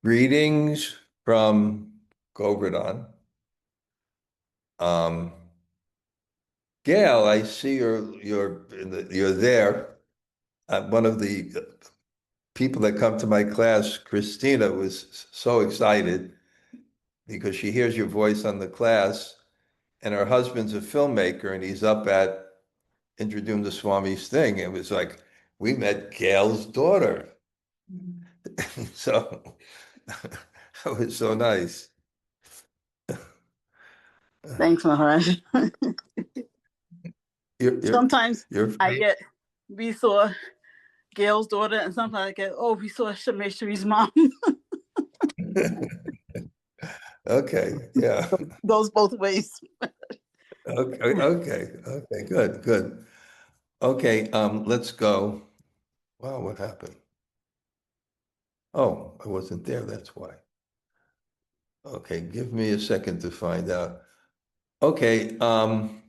Greetings from Govardhan. Gail, I see you're there. One of the people that come to my class, Christina, was so excited because she hears your voice on the class, and her husband's a filmmaker, and he's up at Dhanurdhara Swami's thing. It was like we met Gail's daughter, so that was so nice. Thanks, Maharaj. Sometimes you're we saw Gail's daughter, and sometimes I get, we saw Shameshwari's mom. Okay, yeah. Goes both ways. Okay, good. Okay, let's go. Wow, what happened? Oh, I wasn't there, that's why. Okay, give me a second to find out. Okay, I'm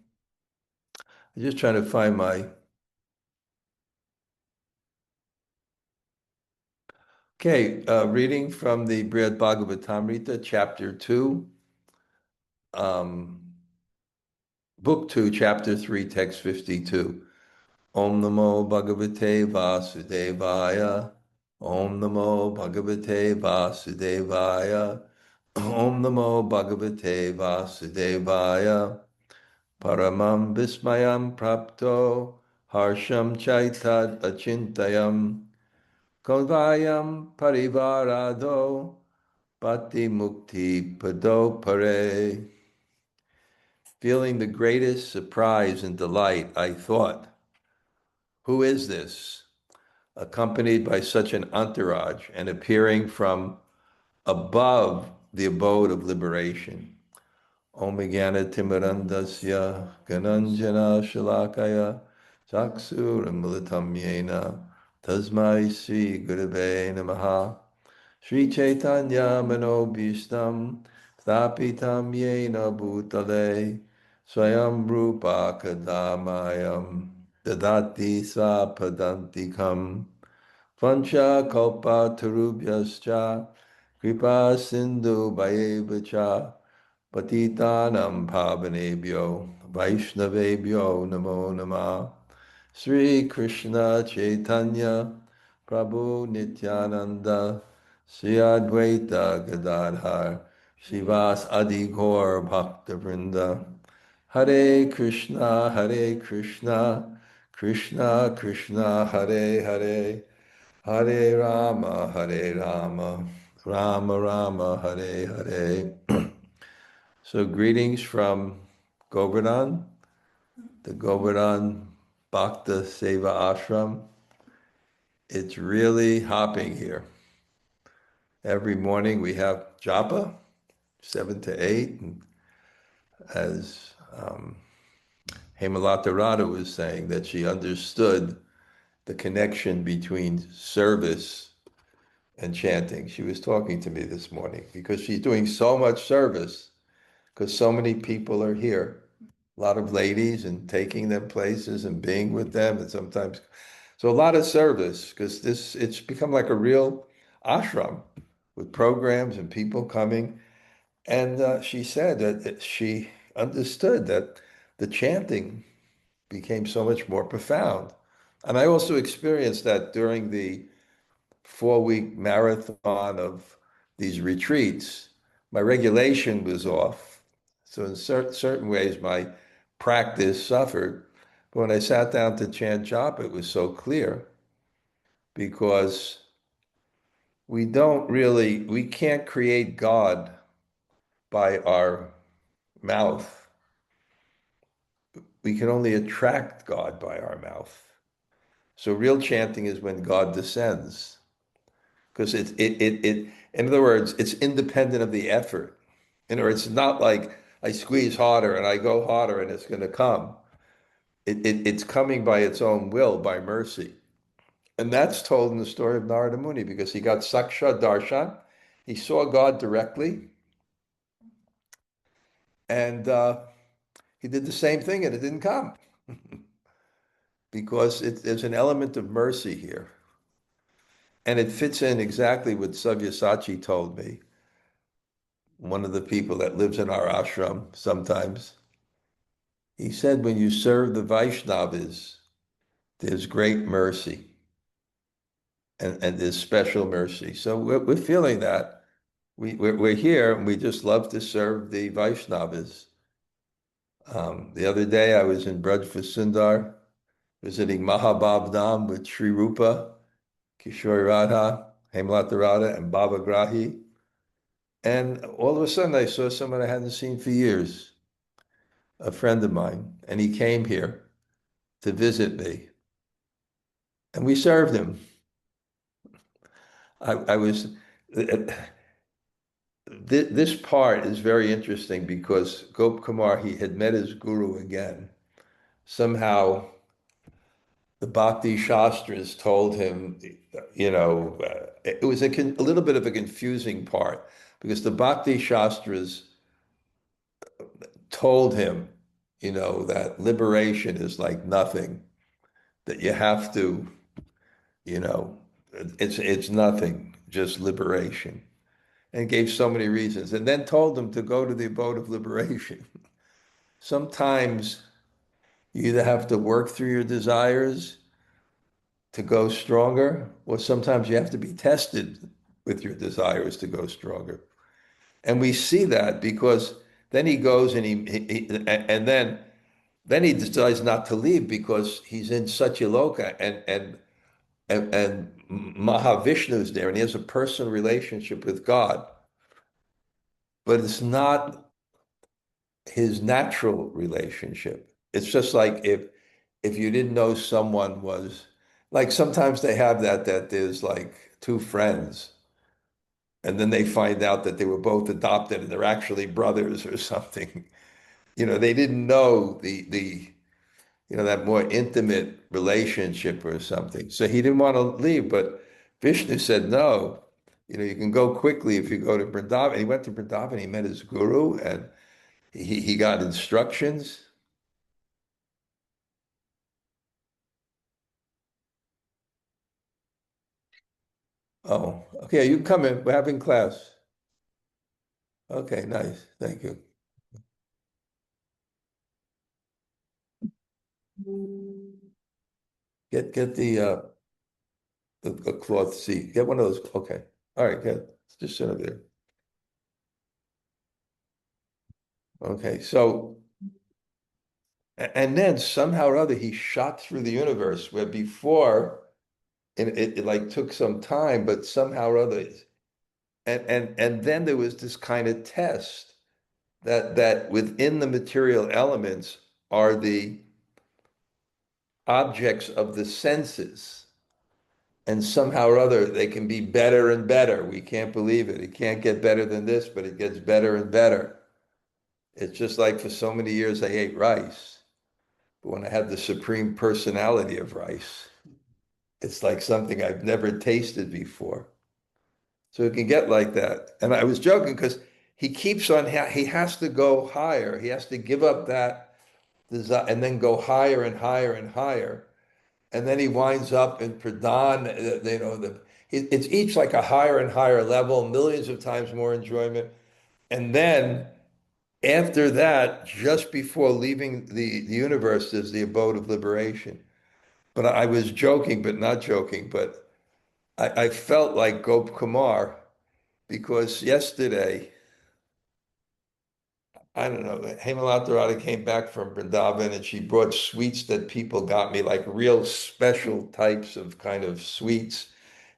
just trying to find my. Okay, reading from the Bṛhad-bhāgavatāmṛta, chapter 2, book 2, chapter 3, text 52. Om Namo Bhagavate Vasudevaya. Om Namo Bhagavate Vasudevaya. Om Namo Bhagavate Vasudevaya. Paramaṁ vismayaṁ prāpto harṣaṁ caitad acintayam konvayam pārivārāḍhyo bhāti mukti-padopari. Feeling the greatest surprise and delight, I thought, who is this? Accompanied by such an entourage and appearing from above the abode of liberation. Om Jnana Timirandasya Gananjana Shalakaya Chaksuramilitam Yena Tasmai Sri Gurave Namaha Sri Chaitanya Manobhishtam Thapitam Yena Bhutale Swayam Rupa Kadamayam Dadati Swapadantikam Vancha Kalpa Tarubhyascha Kripa Sindhu Bhayevacha Patitanam Pavanebhyo Vaishnavebhyo Namo Namah Sri Krishna Chaitanya Prabhu Nityananda Sri Advaita Gadadhar Shivas Adi Gaur Bhakta Vrinda Hare Krishna Krishna Krishna Hare Hare Hare Rama Rama Rama Hare Hare. So greetings from Govardhan, the Govardhan Bhakta Seva Ashram. It's really hopping here. Every morning we have japa, 7 to 8. And as Hemalata Radha was saying, that she understood the connection between service and chanting. She was talking to me this morning because she's doing so much service because so many people are here, a lot of ladies, and taking them places and being with them, and sometimes, so a lot of service because it's become like a real ashram with programs and people coming. And she said that she understood that the chanting became so much more profound. And I also experienced that during the 4-week marathon of these retreats. My regulation was off. So in certain ways, my practice suffered. But when I sat down to chant japa, it was so clear because we can't create God by our mouth. We can only attract God by our mouth. So real chanting is when God descends. Because in other words, it's independent of the effort. It's not like I squeeze harder and I go harder and it's going to come. It's coming by its own will, by mercy. And that's told in the story of Narada Muni because he got Saksha Darshan. He saw God directly. And he did the same thing and it didn't come. Because there's an element of mercy here. And it fits in exactly what Sabyasachi told me, one of the people that lives in our ashram sometimes. He said, when you serve the Vaishnavas, there's great mercy and there's special mercy. So we're feeling that. We're here and we just love to serve the Vaishnavas. The other day I was in Bṛhad-bhāgavatāmṛta visiting Mahabhavdham with Sri Rupa, Kishore Radha, Hemlata Radha, and Baba Grahi. And all of a sudden I saw someone I hadn't seen for years, a friend of mine, and he came here to visit me. And we served him. I was, this part is very interesting because Gop Kumar, he had met his guru again. Somehow the Bhakti Shastras told him, it was a little bit of a confusing part because the Bhakti Shastras told him, that liberation is like nothing, that you have to, it's nothing, just liberation. And gave so many reasons, and then told him to go to the abode of liberation. Sometimes you either have to work through your desires to go stronger, or sometimes you have to be tested with your desires to go stronger. And we see that because then he goes and and then he decides not to leave because he's in Satyaloka and Mahavishnu's there and he has a personal relationship with God. But it's not his natural relationship. It's just like if you didn't know someone was like sometimes they have that there's like two friends and then they find out that they were both adopted and they're actually brothers or something. They didn't know the that more intimate relationship or something. So he didn't want to leave, but Vishnu said, no, you can go quickly if you go to Vrindavan. He went to Vrindavan, he met his guru, and he got instructions. Oh, okay, you can come in. We're having class. Okay, nice. Thank you. Get the cloth seat. Get one of those. Okay. All right, good. Just sit over there. Okay, so and then somehow or other he shot through the universe where before it like took some time, but somehow or other, and then there was this kind of test that within the material elements are the objects of the senses. And somehow or other, they can be better and better. We can't believe it. It can't get better than this, but it gets better and better. It's just like for so many years I ate rice. But when I had the supreme personality of rice, it's like something I've never tasted before. So it can get like that. And I was joking because he keeps on, he has to go higher. He has to give up that desire and then go higher and higher and higher. And then he winds up in Pradhan, it's each like a higher and higher level, millions of times more enjoyment. And then after that, just before leaving the universe, is the abode of liberation. But I was joking, but not joking. But I felt like Gop Kumar because yesterday, I don't know, Hemalata Radha came back from Vrindavan and she brought sweets that people got me, like real special types of kind of sweets.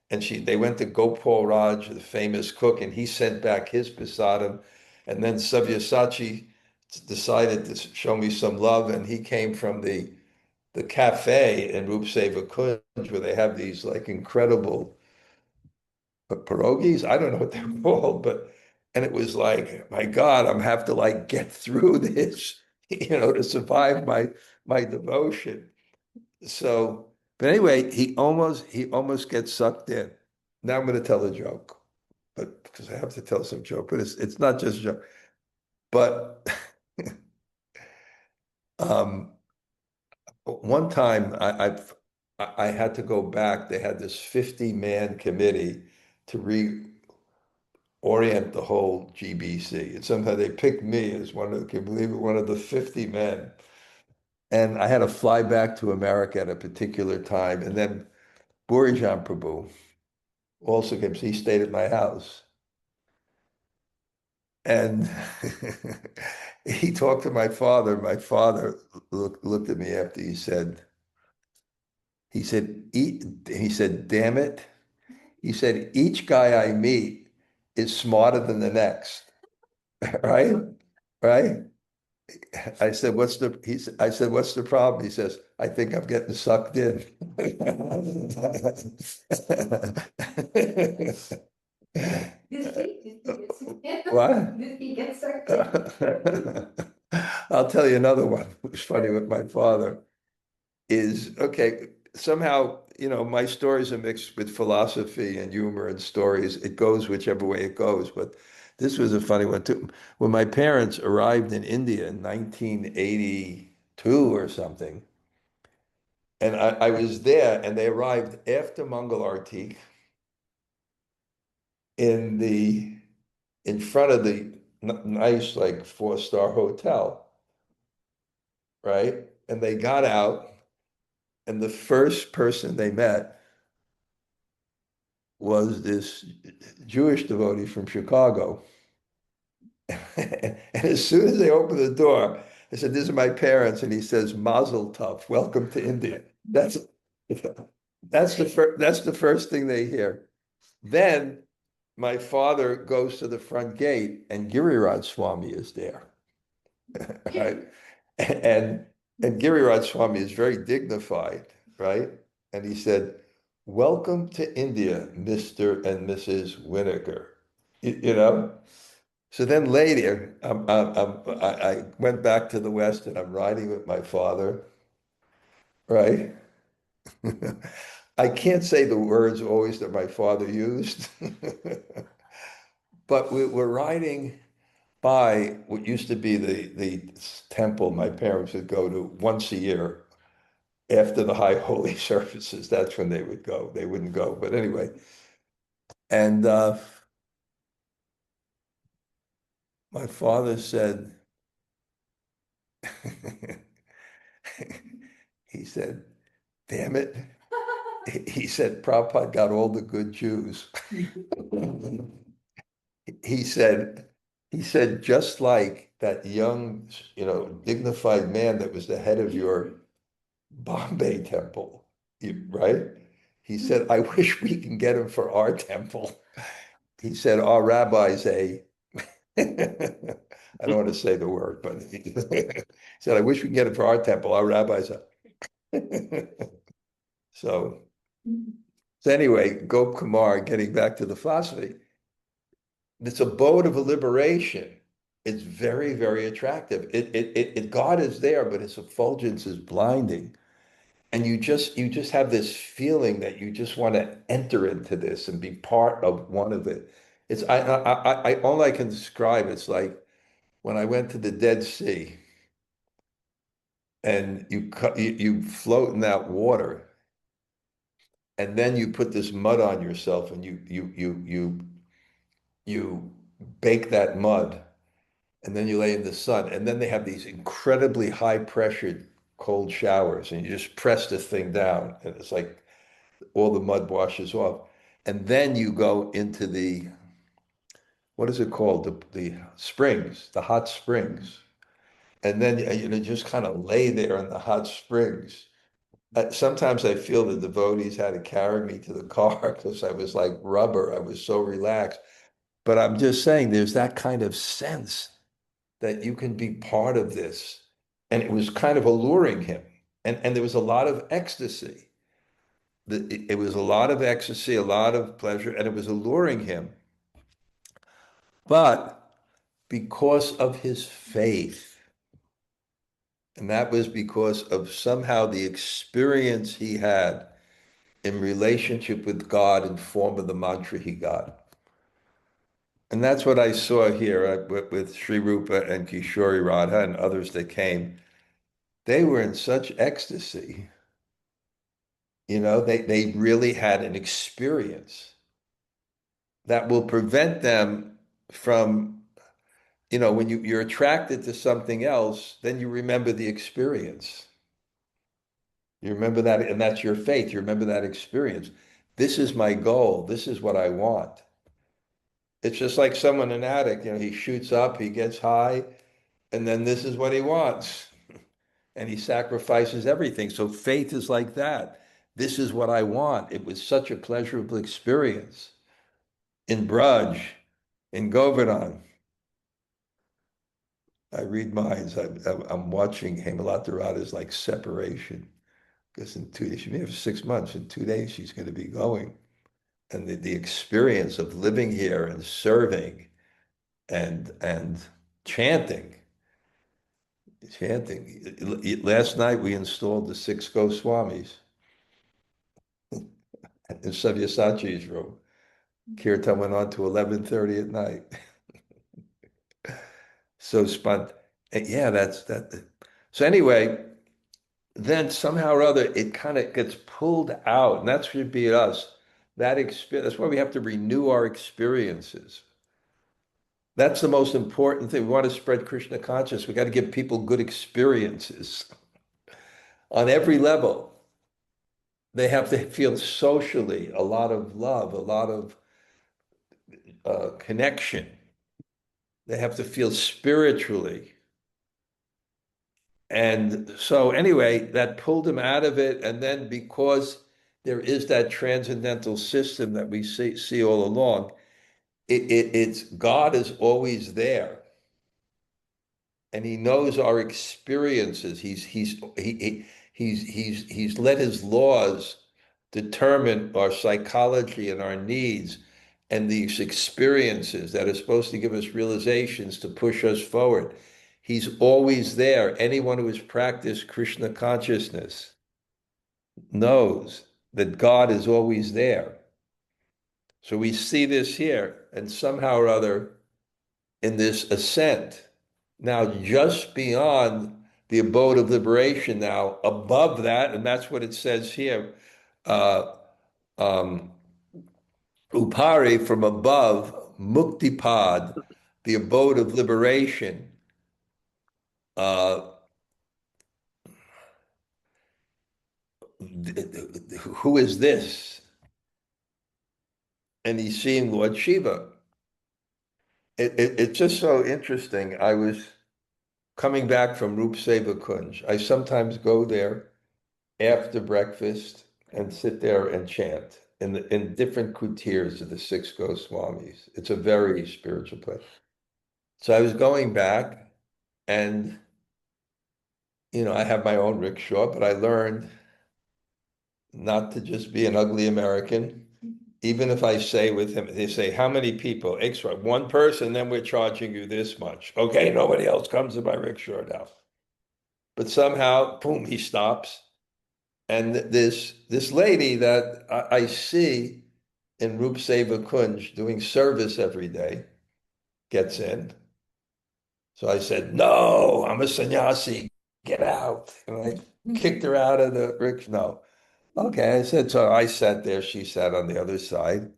And they went to Gopal Raj, the famous cook, and he sent back his prasadam. And then Sabyasachi decided to show me some love, and he came from the cafe in Rupseva Kunj where they have these like incredible pierogies. I don't know what they're called, but and it was like, my God, I'm have to like get through this, to survive my devotion. So, but anyway, he almost gets sucked in. Now I'm going to tell a joke, but because I have to tell some joke, but it's not just a joke. But um, one time I had to go back. They had this 50-man committee to reorient the whole GBC. And somehow they picked me as one of, can you believe it, one of the 50 men. And I had to fly back to America at a particular time. And then Bṛhad Prabhu also came, so he stayed at my house. And he talked to my father. My father looked at me after he said, damn it. He said, each guy I meet is smarter than the next. Right? Right? I said, what's the problem? He says, I think I'm getting sucked in. What? I'll tell you another one. It was funny with my father is, okay, somehow, my stories are mixed with philosophy and humor and stories. It goes whichever way it goes. But this was a funny one too. When my parents arrived in India in 1982 or something, and I was there, and they arrived after Mangal Arti in front of the nice, like, four-star hotel, right? And they got out, and the first person they met was this Jewish devotee from Chicago. And as soon as they opened the door, I said, "These are my parents," and he says, "Mazel tov, welcome to India." That's the first thing they hear. Then my father goes to the front gate, and Giriraj Swami is there, right? And Giriraj Swami is very dignified, right? And he said, "Welcome to India, Mr. and Mrs. Winokur." You know? So then later, I went back to the West, and I'm riding with my father, right? I can't say the words always that my father used, but we're riding by what used to be the temple my parents would go to once a year after the high holy services. That's when they would go. They wouldn't go, but anyway. And my father said, he said, damn it. He said, Prabhupada got all the good Jews. He said, just like that young, dignified man that was the head of your Bombay temple, right? He said, I wish we can get him for our temple. He said, our rabbi's I don't want to say the word, but he said, I wish we can get him for our temple. Our rabbi's so, so anyway, Gop Kumar, getting back to the philosophy, this abode of liberation, it's very, very attractive. God is there, but his effulgence is blinding. And you just have this feeling that you just want to enter into this and be part of one of it. It's all I can describe, it's like when I went to the Dead Sea and you float in that water, and then you put this mud on yourself, and you bake that mud, and then you lay in the sun, and then they have these incredibly high pressured cold showers, and you just press the thing down, and it's like all the mud washes off. And then you go into what is it called? The springs, the hot springs. And then just kind of lay there in the hot springs. Sometimes I feel the devotees had to carry me to the car because I was like rubber. I was so relaxed. But I'm just saying there's that kind of sense that you can be part of this. And it was kind of alluring him. And there was a lot of ecstasy. It was a lot of ecstasy, a lot of pleasure, and it was alluring him. But because of his faith, and that was because of somehow the experience he had in relationship with God in form of the mantra he got. And that's what I saw here with Sri Rupa and Kishori Radha and others that came. They were in such ecstasy They really had an experience that will prevent them from, when you're attracted to something else, then you remember the experience. You remember that, and that's your faith. You remember that experience. This is my goal. This is what I want. It's just like someone, an addict, he shoots up, he gets high, and then this is what he wants. And he sacrifices everything. So faith is like that. This is what I want. It was such a pleasurable experience in Braj, in Govardhan. I read minds. I'm watching Hemalatharada's like separation. Because in 2 days, she's been here for 6 months. In 2 days, she's going to be going. And the experience of living here and serving and chanting. Last night, we installed the 6 Goswamis in Sabyasachi's room. Kirtan went on to 11:30 at night. So yeah, that's that. So anyway, then somehow or other, it kind of gets pulled out, and that should be us. That experience. That's why we have to renew our experiences. That's the most important thing. We want to spread Krishna consciousness. We got to give people good experiences on every level. They have to feel socially a lot of love, a lot of connection. They have to feel spiritually. And so anyway, that pulled him out of it. And then because there is that transcendental system that we see all along, it's God is always there. And he knows our experiences. He's let his laws determine our psychology and our needs and these experiences that are supposed to give us realizations to push us forward. He's always there. Anyone who has practiced Krishna consciousness knows that God is always there. So we see this here, and somehow or other in this ascent, now just beyond the abode of liberation, now above that, and that's what it says here, upari, from above, mukti-pad, the abode of liberation. Who is this? And he's seeing Lord Shiva. It's just so interesting. I was coming back from Rup Seva Kunj. I sometimes go there after breakfast and sit there and chant in different kutirs of the 6 Goswamis. It's a very spiritual place. So I was going back, and I have my own rickshaw, but I learned not to just be an ugly American. Even if I say with him, they say, how many people? Extra, one person, then we're charging you this much. Okay, nobody else comes to my rickshaw now. But somehow, boom, he stops. And this lady that I see in Rup Seva Kunj doing service every day gets in. So I said, no, I'm a sannyasi, get out. And I kicked her out of the rickshaw. No. Okay, I said, so I sat there, she sat on the other side.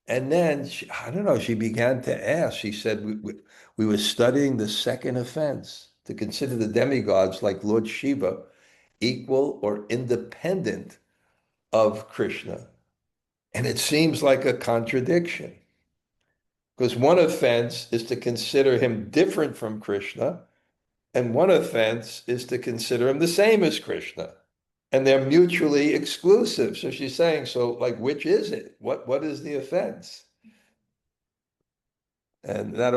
And then, I don't know, she began to ask. She said, we were studying the second offense, to consider the demigods like Lord Shiva equal or independent of Krishna. And it seems like a contradiction. Because one offense is to consider him different from Krishna, and one offense is to consider him the same as Krishna. And they're mutually exclusive. So she's saying, so like, which is it? What is the offense? And that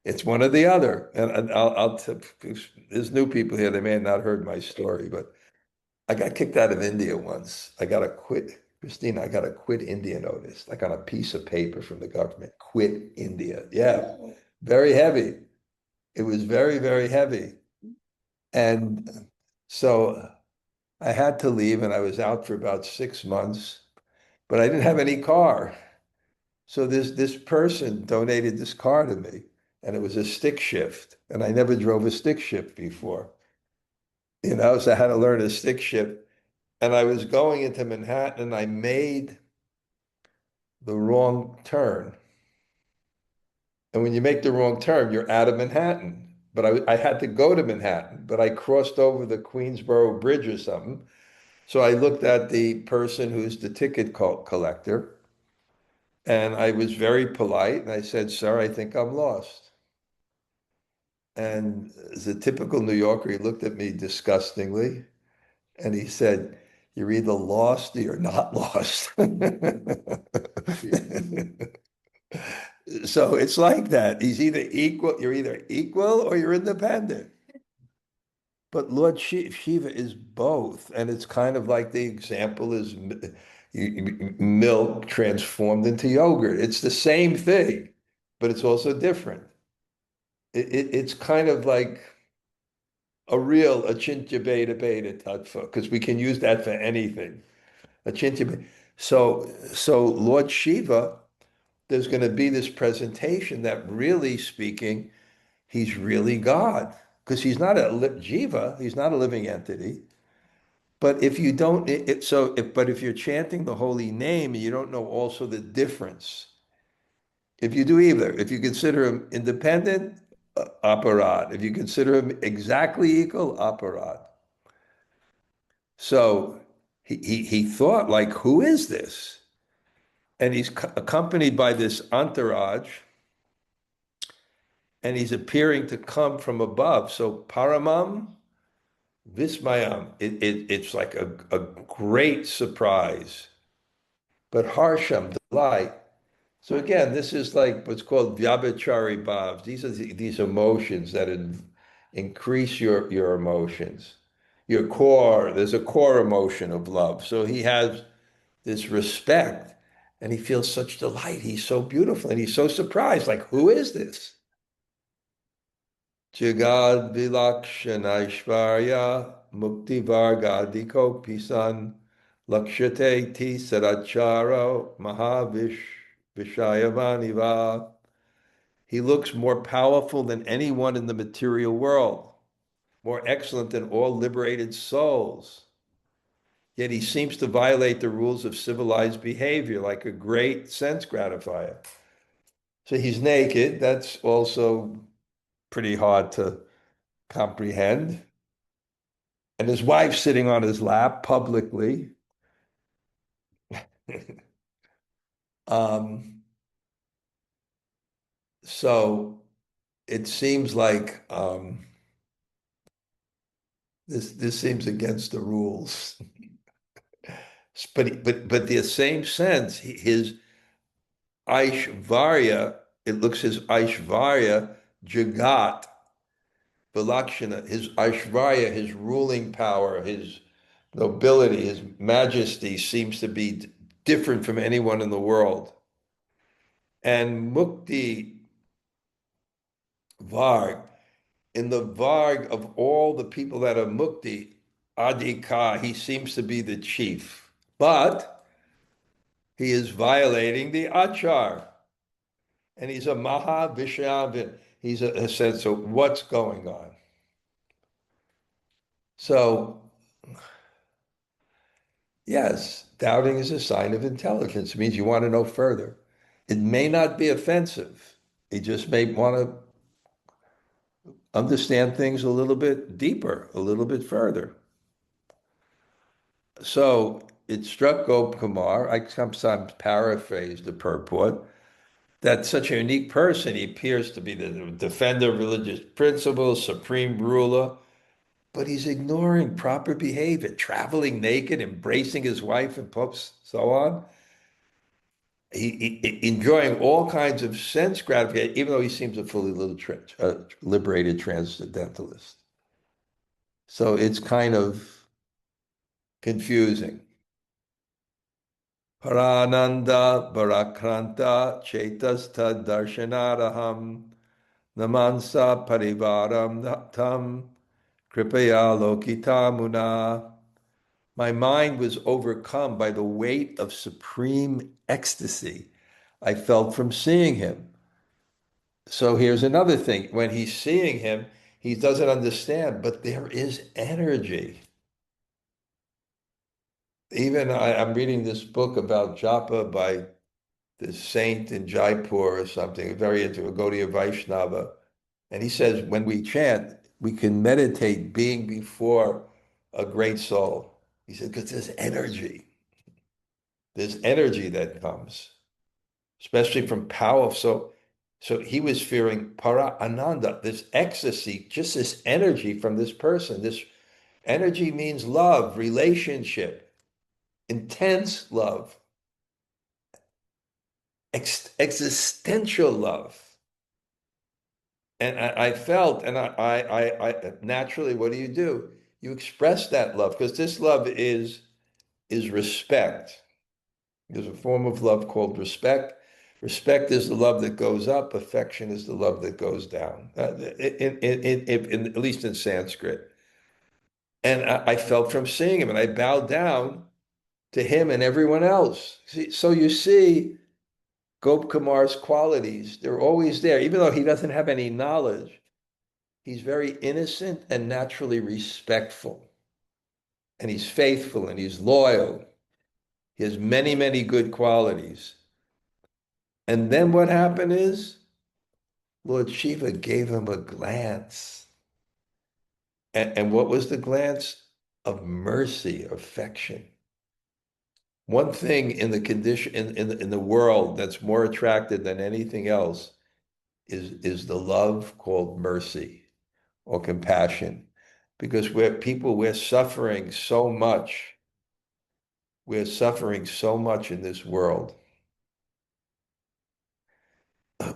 it's one or the other. And there's new people here. They may have not heard my story, but I got kicked out of India once. I got a quit India notice, like on a piece of paper from the government. Quit India. Yeah, very heavy. It was very, very heavy. And so I had to leave, and I was out for about 6 months, but I didn't have any car. So this person donated this car to me, and it was a stick shift, and I never drove a stick shift before. So I had to learn a stick shift. and I was going into Manhattan and I made the wrong turn. And when you make the wrong turn, you're out of Manhattan. But I had to go to Manhattan, but I crossed over the Queensboro Bridge or something. So I looked at the person who's the ticket collector, and I was very polite. And I said, "Sir, I think I'm lost." And as a typical New Yorker, he looked at me disgustingly and he said, "You're either lost or you're not lost." So it's like that. He's either equal, you're either equal or you're independent. But Lord Shiva is both. And it's kind of like the example is milk transformed into yogurt. It's the same thing, but it's also different. It's kind of like a real achintya beta beta tattva, because we can use that for anything. Achintya. So Lord Shiva, there's going to be this presentation that really speaking, he's really God, because he's not a jiva, he's not a living entity. But if you don't, but if you're chanting the holy name and you don't know also the difference, if you do either, if you consider him independent, aparad. If you consider him exactly equal, aparad. So he thought, like, who is this? And he's accompanied by this entourage, and he's appearing to come from above. So paramaṁ, vismayaṁ, it's like a great surprise, but harṣaṁ, delight. So again, this is like what's called vyabhachari bhavs. These are these emotions that increase your emotions. Your core, there's a core emotion of love. So he has this respect and he feels such delight. He's so beautiful and he's so surprised. Like, who is this? Jagad vilakshanaishvarya mukti-vargadiko pisan lakshate ti saracharo mahavish vishayavaniva. He looks more powerful than anyone in the material world, more excellent than all liberated souls. Yet he seems to violate the rules of civilized behavior like a great sense gratifier. So he's naked. That's also pretty hard to comprehend. And his wife sitting on his lap publicly. um, so it seems like this seems against the rules. But the same sense, his Aishvarya, it looks his Aishvarya, Jagat, Vilakshana, his Aishvarya, his ruling power, his nobility, his majesty seems to be different from anyone in the world. And Mukti Varg, in the Varg of all the people that are Mukti, Adhika, he seems to be the chief. But he is violating the Achar. And he's a Mahavishyavan. He's a sense of what's going on. So, yes, doubting is a sign of intelligence. It means you want to know further. It may not be offensive. You just may want to understand things a little bit deeper, a little bit further. So it struck Gop Kumar, I sometimes paraphrase the purport, that such a unique person, he appears to be the defender of religious principles, supreme ruler, but he's ignoring proper behavior, traveling naked, embracing his wife and so on. Enjoying all kinds of sense gratification, even though he seems a fully liberated transcendentalist. So it's kind of confusing. Parananda Barakranta Chetasta Darshanaraham Namansa Parivārāḍhyo Kripaya Lokitamuna. My mind was overcome by the weight of supreme ecstasy I felt from seeing him. So here's another thing. When he's seeing him, he doesn't understand, but there is energy. even I'm reading this book about japa by this saint in Jaipur or something, very into a Gaudiya Vaishnava. And he says, when we chant, we can meditate being before a great soul. He said, because there's energy. There's energy that comes, especially from power. So he was fearing para ananda, this ecstasy, just this energy from this person. This energy means love, relationship, intense love, existential love. And I felt, and I naturally, what do? You express that love, because this love is respect. There's a form of love called respect. Respect is the love that goes up. Affection is the love that goes down. At least in Sanskrit. And I felt from seeing him, and I bowed down to him and everyone else. So you see, Gop Kumar's qualities, they're always there, even though he doesn't have any knowledge. He's very innocent and naturally respectful. And he's faithful and he's loyal. He has many, many good qualities. And then what happened is Lord Shiva gave him a glance. And what was the glance? Of mercy, affection. One thing in the condition in the world that's more attractive than anything else is the love called mercy or compassion. Because we're suffering so much. We're suffering so much in this world.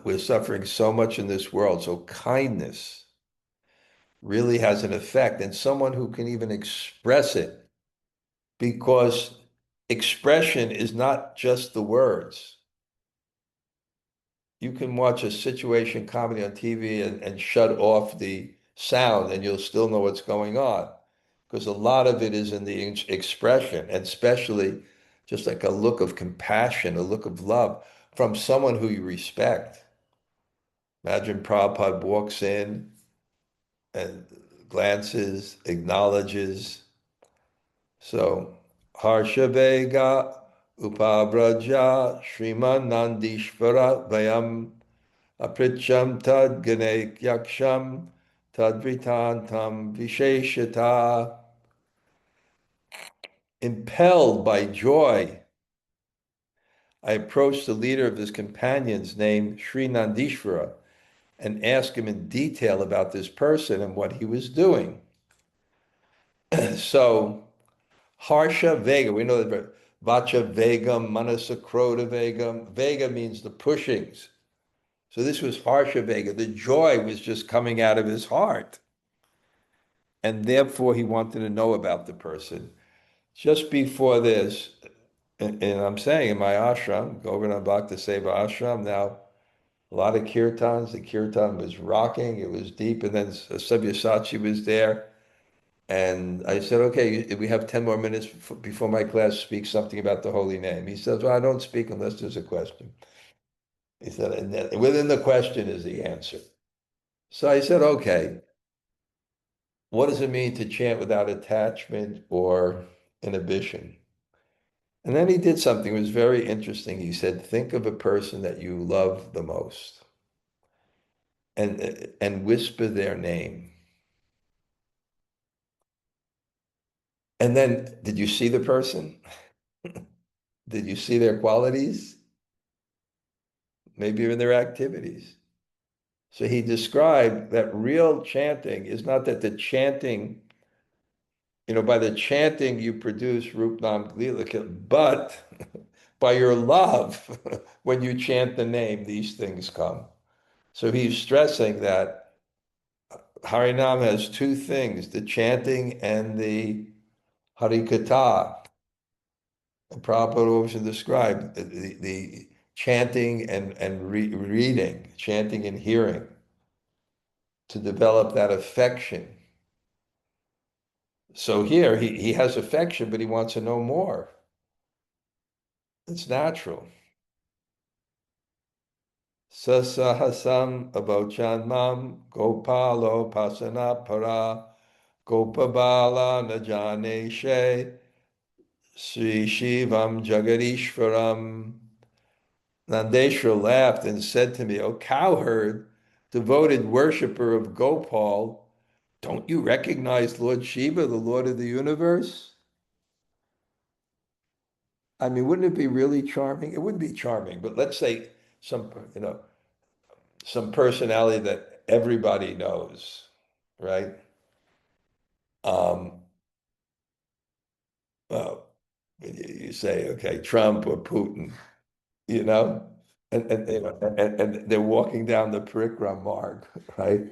We're suffering so much in this world. So kindness really has an effect, and someone who can even express it, because expression is not just the words. You can watch a situation comedy on TV and shut off the sound, and you'll still know what's going on, because a lot of it is in the expression, and especially just like a look of compassion, a look of love from someone who you respect. Imagine Prabhupada walks in and glances, acknowledges. So, Harshavega Upabraja Sriman Nandishvara Vayam Apricham Tad Ganek Yaksham Tadvitantam Visheshata. Impelled by joy, I approached the leader of his companions named Sri Nandishvara and asked him in detail about this person and what he was doing. So, Harsha Vega, we know that Vacha Vegam, Manasakrota Vegam. Vega means the pushings. So this was Harsha Vega. The joy was just coming out of his heart. And therefore he wanted to know about the person. Just before this, and I'm saying in my ashram, Govardhan Bhakta Seva ashram, now a lot of kirtans. The kirtan was rocking, it was deep, and then Sabyasachi was there. And I said, okay, we have 10 more minutes before my class speaks something about the holy name. He says, well, I don't speak unless there's a question. He said, and then within the question is the answer. So I said, okay, what does it mean to chant without attachment or inhibition? And then he did something that was very interesting. He said, think of a person that you love the most and whisper their name. And then, did you see the person? Did you see their qualities? Maybe even their activities. So he described that real chanting is not that the chanting, by the chanting you produce Rup Nam Glila, but by your love, when you chant the name, these things come. So he's stressing that Harinam has two things, the chanting and the Harikatha. And Prabhupada often described the chanting and reading, chanting and hearing, to develop that affection. So here he has affection, but he wants to know more. It's natural. Sasahasam abochanmam gopalo pasana para gopabala najane she Sri Shivam Jagadishvaram. Nandeshwar laughed and said to me, "O cowherd, devoted worshipper of Gopal, don't you recognize Lord Shiva, the Lord of the universe?" I mean, wouldn't it be really charming? It wouldn't be charming, but let's say some, some personality that everybody knows, right? Um, well, you say, okay, Trump or Putin, you know, and they're walking down the Parikram marg, right?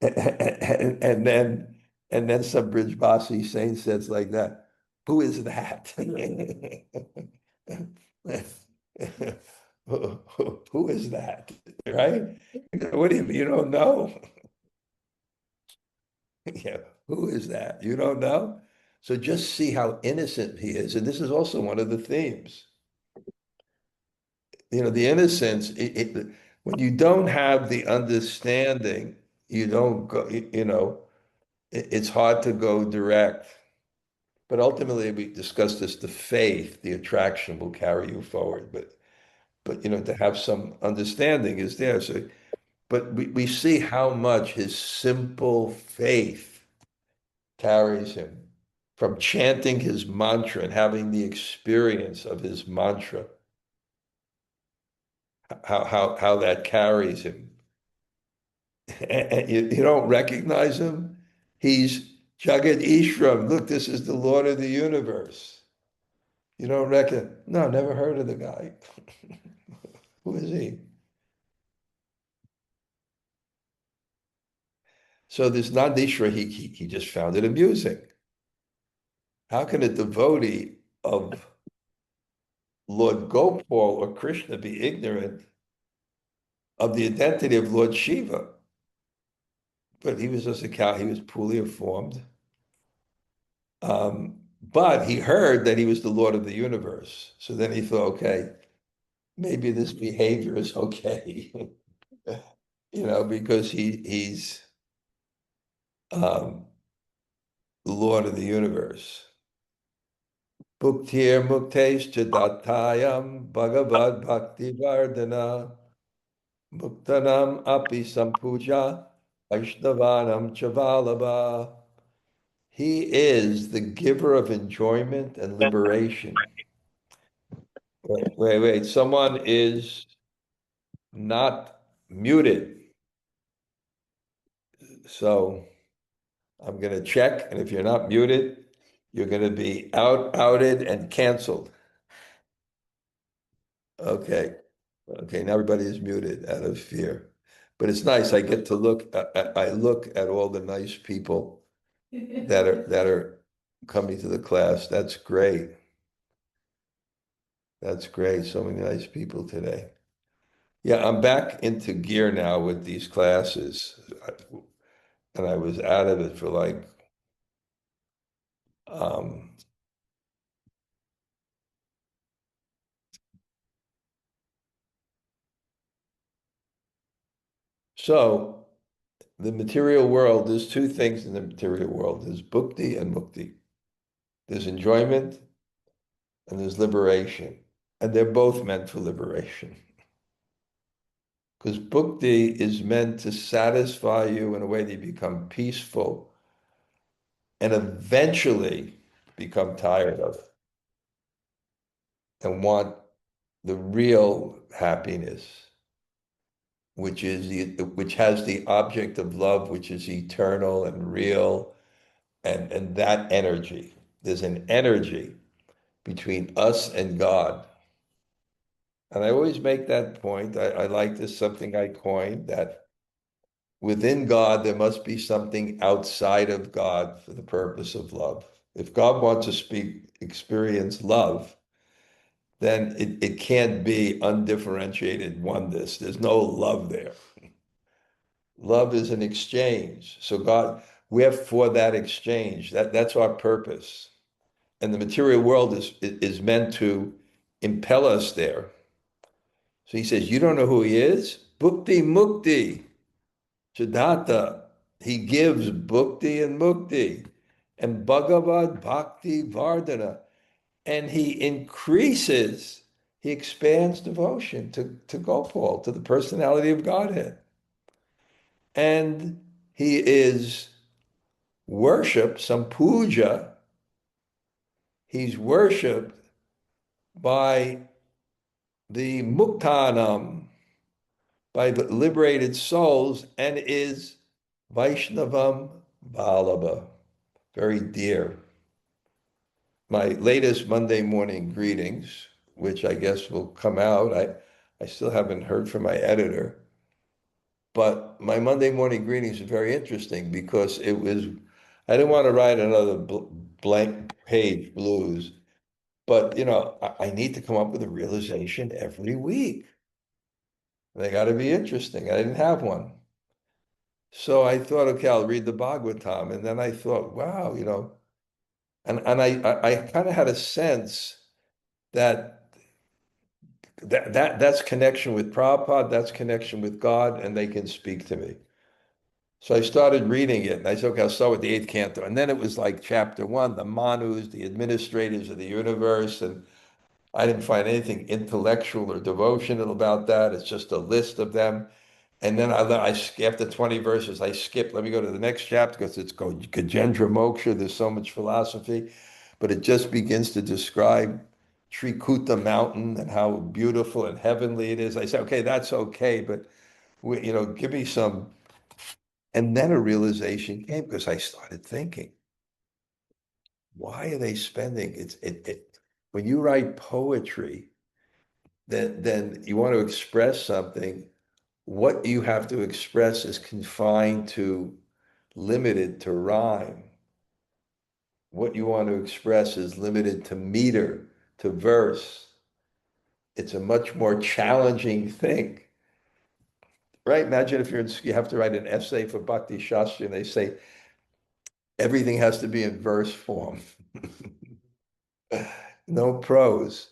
And then some Bṛhad-bhāgavatāmṛta saint says like that, "Who is that?" Who is that? Right? What do you mean you don't know? Yeah, who is that? You don't know? So just see how innocent he is. And this is also one of the themes. The innocence, when you don't have the understanding, you don't go, it's hard to go direct. But ultimately, we discussed this, the faith, the attraction will carry you forward. But to have some understanding is there. So, but we see how much his simple faith carries him from chanting his mantra and having the experience of his mantra, how that carries him. And you don't recognize him. He's Jagat Ishram. Look, this is the Lord of the universe. You don't reckon? No, never heard of the guy. Who is he? So this Nandishra, he just found it amusing. How can a devotee of Lord Gopal or Krishna be ignorant of the identity of Lord Shiva? But he was just a cow. He was poorly informed. But he heard that he was the Lord of the universe. So then he thought, okay, maybe this behavior is okay, because he's the Lord of the universe. Bhuktir muktesh acintayam bhagavad bhakti vardhana muktanam api sampuja vaishnavanam chavalabha. He is the giver of enjoyment and liberation. Wait. Someone is not muted. So I'm going to check. And if you're not muted, you're going to be outed and canceled. Okay. Okay. Now everybody is muted out of fear. But it's nice. I get to look, I look at all the nice people that are coming to the class. That's great. That's great. So many nice people today. Yeah, I'm back into gear now with these classes. And I was out of it for like um so the material world, there's two things in the material world. There's bhukti and mukti. There's enjoyment and there's liberation. And they're both meant for liberation. Because bhukti is meant to satisfy you in a way that you become peaceful and eventually become tired of and want the real happiness, which has the object of love, which is eternal and real, and that energy. There's an energy between us and God. And I always make that point. I like this, something I coined, that within God, there must be something outside of God for the purpose of love. If God wants to experience love, then it can't be undifferentiated oneness. There's no love there. Love is an exchange. So God, we're for that exchange. That's our purpose. And the material world is meant to impel us there. So he says, you don't know who he is? Bhukti mukti, Siddhartha. He gives bhukti and mukti. And Bhagavad Bhakti Vardhana. and he increases, he expands devotion to Gopal, to the personality of Godhead. And he is worshipped, some puja, he's worshipped by the muktanam, by the liberated souls, and is Vaishnavam Vallabha, very dear. My latest Monday morning greetings, which I guess will come out, I still haven't heard from my editor, but my Monday morning greetings are very interesting because it was, I didn't want to write another blank page blues, but I need to come up with a realization every week. They got to be interesting. I didn't have one. So I thought, okay, I'll read the Bhagavatam. And then I thought, wow, and I kind of had a sense that that's connection with Prabhupada, that's connection with God, and they can speak to me. So I started reading it, and I said, okay, I'll start with the eighth canto. And then it was like chapter one, the Manus, the administrators of the universe, and I didn't find anything intellectual or devotional about that. It's just a list of them. And then after 20 verses, I skipped. Let me go to the next chapter because it's called Gajendra Moksha. There's so much philosophy, but it just begins to describe Trikuta mountain and how beautiful and heavenly it is. I said, okay, that's okay, but give me some. And then a realization came because I started thinking, why are they spending when you write poetry, then you want to express something. What you have to express is confined to, limited to rhyme. What you want to express is limited to meter, to verse. It's a much more challenging thing, right? Imagine if you have to write an essay for Bhakti Shastra and they say everything has to be in verse form, no prose.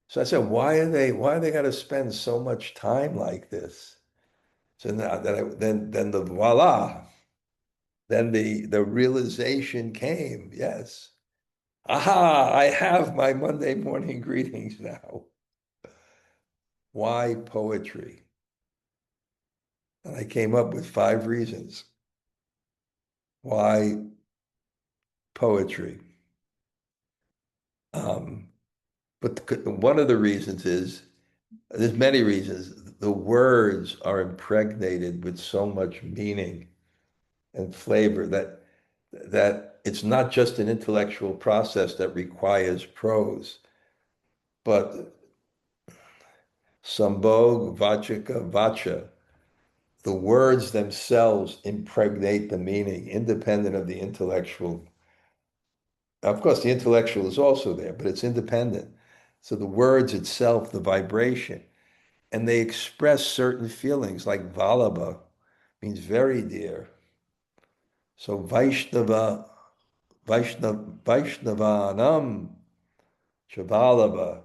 So I said, why are they got to spend so much time like this? So now then the voila, then the realization came, yes. Aha, I have my Monday morning greetings now. Why poetry? And I came up with 5 reasons. Why poetry? But one of the reasons is, there's many reasons, the words are impregnated with so much meaning and flavor that it's not just an intellectual process that requires prose, but sambhog, vachaka, vacha. The words themselves impregnate the meaning, independent of the intellectual. Of course, the intellectual is also there, but it's independent. So the words itself, the vibration, and they express certain feelings, like Vallabha means very dear. So Vaishnavanam Chavalabha,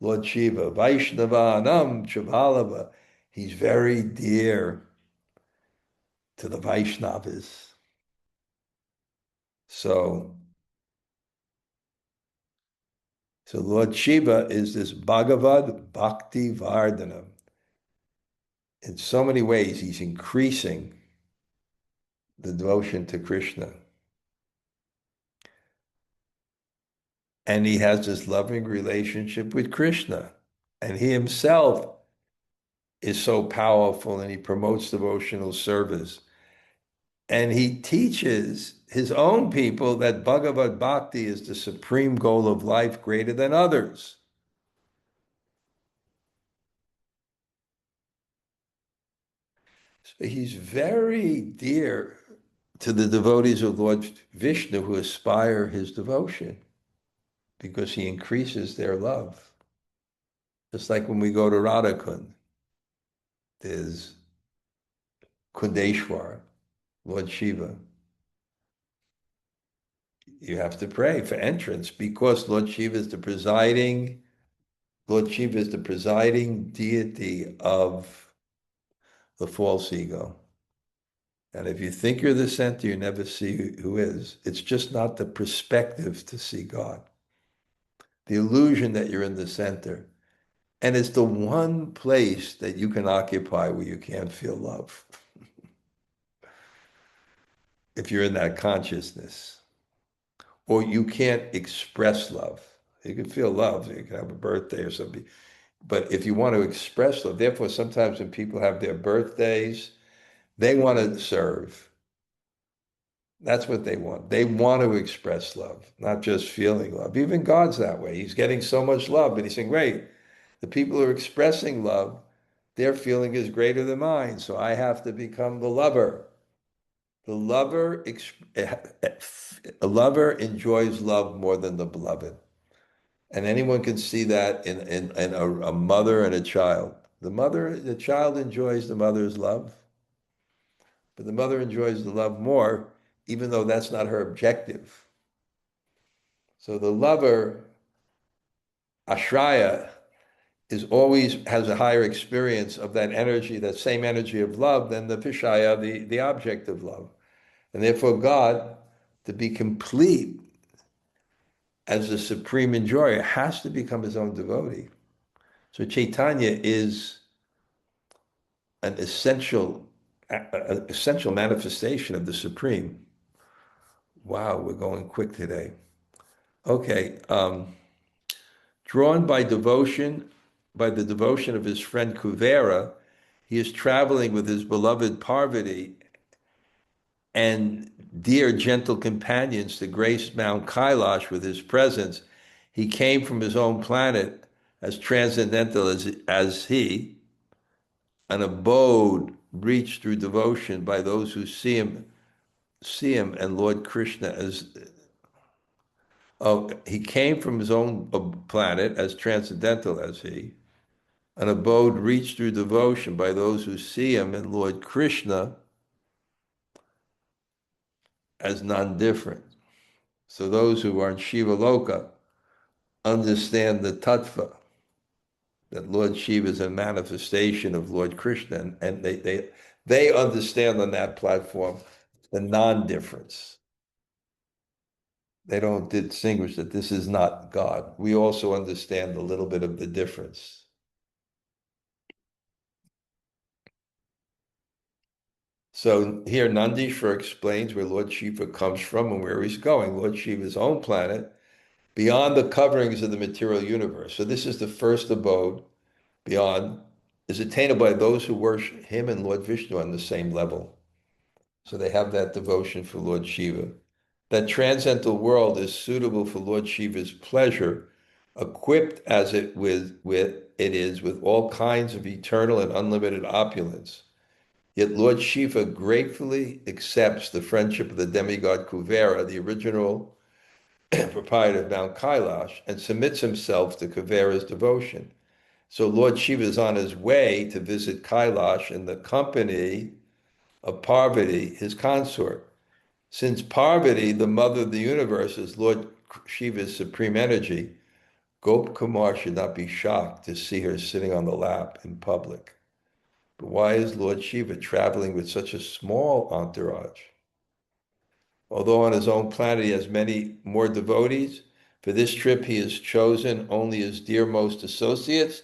Lord Shiva, Vaishnavanam Chavalabha, he's very dear to the Vaishnavas. So Lord Shiva is this Bhagavad Bhakti Vardhana. In so many ways, he's increasing the devotion to Krishna. And he has this loving relationship with Krishna. And he himself is so powerful and he promotes devotional service. And he teaches his own people that Bhagavad Bhakti is the supreme goal of life, greater than others. So he's very dear to the devotees of Lord Vishnu who aspire his devotion because he increases their love. Just like when we go to Radhakund, there's Kundeshwar, Lord Shiva. You have to pray for entrance because Lord Shiva is the presiding deity of the false ego. And if you think you're the center, you never see who is. It's just not the perspective to see God. the illusion that you're in the center. And it's the one place that you can occupy where you can't feel love. If you're in that consciousness, or you can't express love. You can feel love, you can have a birthday or something. But if you want to express love, therefore, sometimes when people have their birthdays, they want to serve. That's what they want. They want to express love, not just feeling love. Even God's that way. He's getting so much love, but he's saying, wait, the people who are expressing love, their feeling is greater than mine. So I have to become the lover. The lover, a lover enjoys love more than the beloved. And anyone can see that in a mother and a child. The child enjoys the mother's love, but the mother enjoys the love more, even though that's not her objective. So the lover, Ashraya, is always has a higher experience of that energy, that same energy of love, than the Vishaya, the object of love. And therefore God, to be complete as the supreme enjoyer, has to become his own devotee. So Chaitanya is an essential manifestation of the Supreme. Wow, we're going quick today. Okay, drawn by devotion, by the devotion of his friend Kuvera, he is traveling with his beloved Parvati and dear gentle companions to grace Mount Kailash with his presence. He came from his own planet as transcendental as he, an abode reached through devotion by those who see him and Lord Krishna as he came from his own planet as transcendental as he, an abode reached through devotion by those who see him and Lord Krishna as non-different. So those who are in Shiva Loka understand the tattva, that Lord Shiva is a manifestation of Lord Krishna, and they understand on that platform the non-difference. They don't distinguish that this is not God. We also understand a little bit of the difference. So here Nandishvara explains where Lord Shiva comes from and where he's going. Lord Shiva's own planet, beyond the coverings of the material universe. So this is the first abode beyond, is attainable by those who worship him and Lord Vishnu on the same level. So they have that devotion for Lord Shiva. That transcendental world is suitable for Lord Shiva's pleasure, equipped as it is with all kinds of eternal and unlimited opulence. Yet Lord Shiva gratefully accepts the friendship of the demigod Kuvera, the original proprietor of Mount Kailash, and submits himself to Kuvera's devotion. So Lord Shiva is on his way to visit Kailash in the company of Parvati, his consort. Since Parvati, the mother of the universe, is Lord Shiva's supreme energy, Gop Kumar should not be shocked to see her sitting on the lap in public. But why is Lord Shiva traveling with such a small entourage? Although on his own planet he has many more devotees, for this trip he has chosen only his dearmost associates,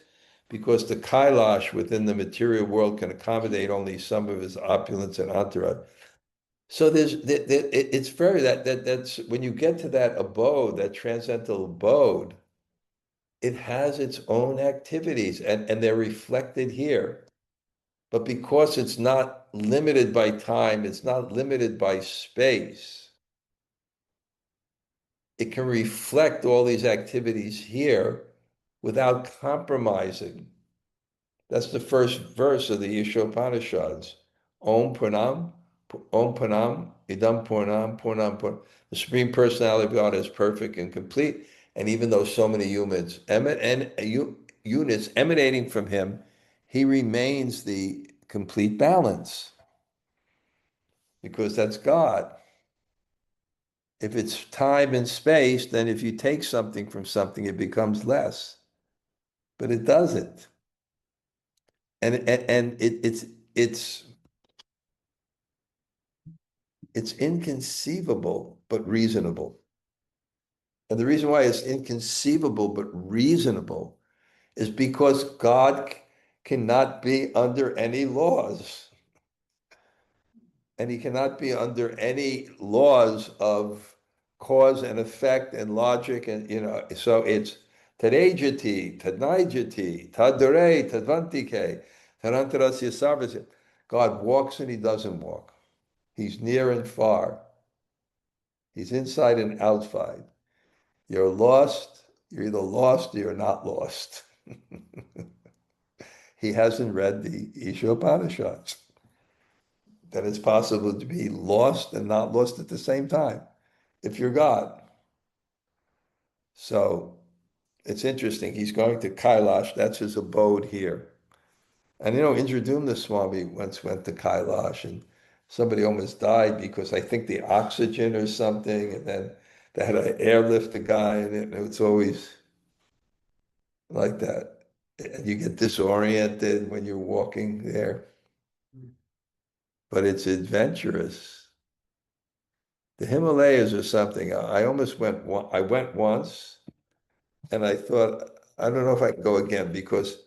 because the Kailash within the material world can accommodate only some of his opulence and entourage. So it's very that's when you get to that abode, that transcendental abode, it has its own activities and they're reflected here. But because it's not limited by time, it's not limited by space, it can reflect all these activities here without compromising. That's the first verse of the Ishopanishads. Om Purnam, Om Purnam, Idam Purnam, Purnam Purnam. The Supreme Personality of God is perfect and complete. And even though so many units emanating from him, he remains the complete balance because that's God. If it's time and space, then if you take something from something, it becomes less. But it doesn't. And it's inconceivable, but reasonable. And the reason why it's inconceivable but reasonable is because God cannot be under any laws. And he cannot be under any laws of cause and effect and logic. And, so it's tadejati, tadnaijati, tadure, tadvantike, tarantarasya sarvasya. God walks and he doesn't walk. He's near and far. He's inside and outside. You're lost. You're either lost or you're not lost. He hasn't read the Ishopanishads. That it's possible to be lost and not lost at the same time if you're God. So it's interesting. He's going to Kailash. That's his abode here. And Indradyumna Swami once went to Kailash and somebody almost died because I think the oxygen or something, and then they had to airlift the guy, and it's always like that. And you get disoriented when you're walking there, but it's adventurous. The Himalayas are something. I almost went. I went once, and I thought, I don't know if I can go again because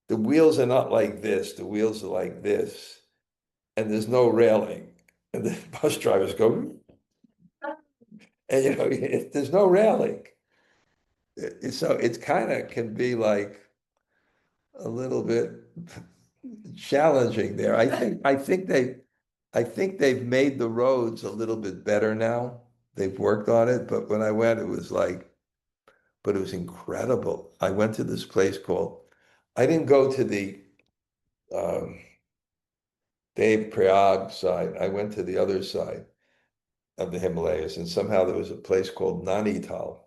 the wheels are not like this. The wheels are like this, and there's no railing. And the bus drivers go, and there's no railing. So it kind of can be like a little bit challenging there. I think they've made the roads a little bit better now. They've worked on it, but when I went, it was like, but it was incredible. I went to this place called, I didn't go to the um, Dev Prayag side. I went to the other side of the Himalayas, and somehow there was a place called Nainital,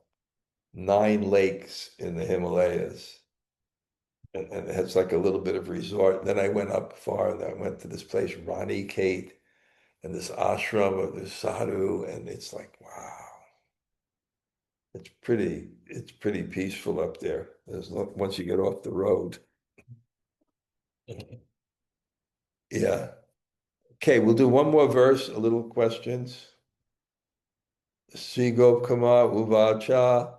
9 lakes in the Himalayas. And it has like a little bit of resort. Then I went up far and I went to this place, Rani Kate, and this ashram of this sadhu, and it's like, wow, it's pretty peaceful up there. Once you get off the road. Yeah. Okay, we'll do one more verse, a little questions. Sri Gopkama Uvacha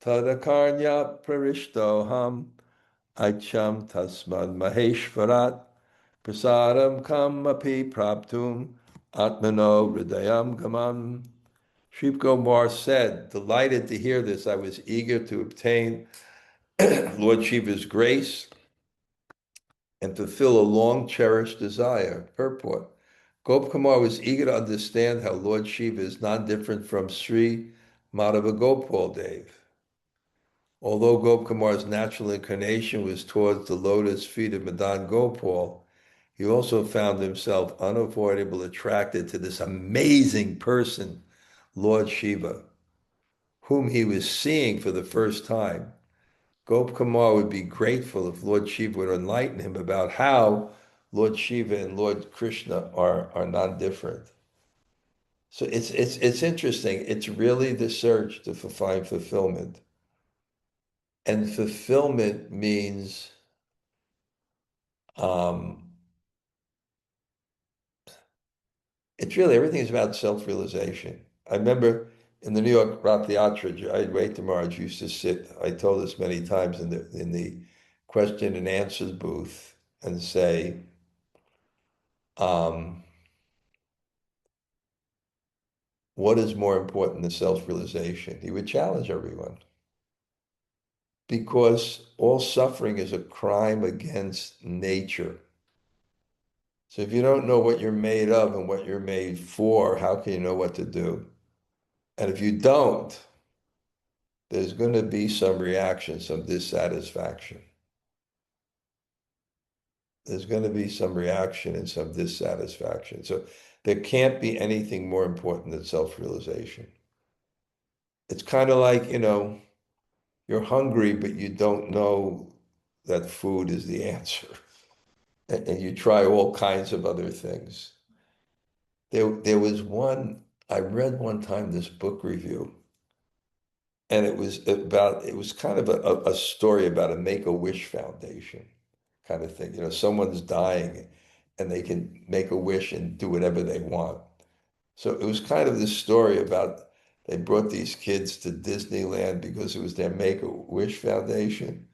Tadakarnya Parishtoham Aicham Tasmad Maheshvarat Prasadam Kamapi Prāptum Atmano Hridayam Gamam. Sri Gopal said, delighted to hear this, I was eager to obtain Lord Shiva's grace and fulfill a long cherished desire. Purport. Gopkumar was eager to understand how Lord Shiva is non-different from Sri Madhava Gopal Dev. Although Gopkumar's natural inclination was towards the lotus feet of Madan Gopal, he also found himself unavoidably attracted to this amazing person, Lord Shiva, whom he was seeing for the first time. Gopkumar would be grateful if Lord Shiva would enlighten him about how Lord Shiva and Lord Krishna are non-different. So it's interesting. It's really the search to find fulfillment. And fulfillment means it's really everything is about self-realization. I remember in the New York Rath Yaitra Maharaj used to sit, I told this many times in the question and answers booth and say, what is more important than self-realization? He would challenge everyone because all suffering is a crime against nature. So if you don't know what you're made of and what you're made for, how can you know what to do? And if you don't, there's going to be some reaction, some dissatisfaction. There's going to be some reaction and some dissatisfaction. So there can't be anything more important than self-realization. It's kind of like, you're hungry, but you don't know that food is the answer. And you try all kinds of other things. There was one, I read one time this book review, and it was kind of a story about a Make-A-Wish Foundation kind of thing. Someone's dying and they can make a wish and do whatever they want. So it was kind of this story about they brought these kids to Disneyland because it was their Make-A-Wish Foundation.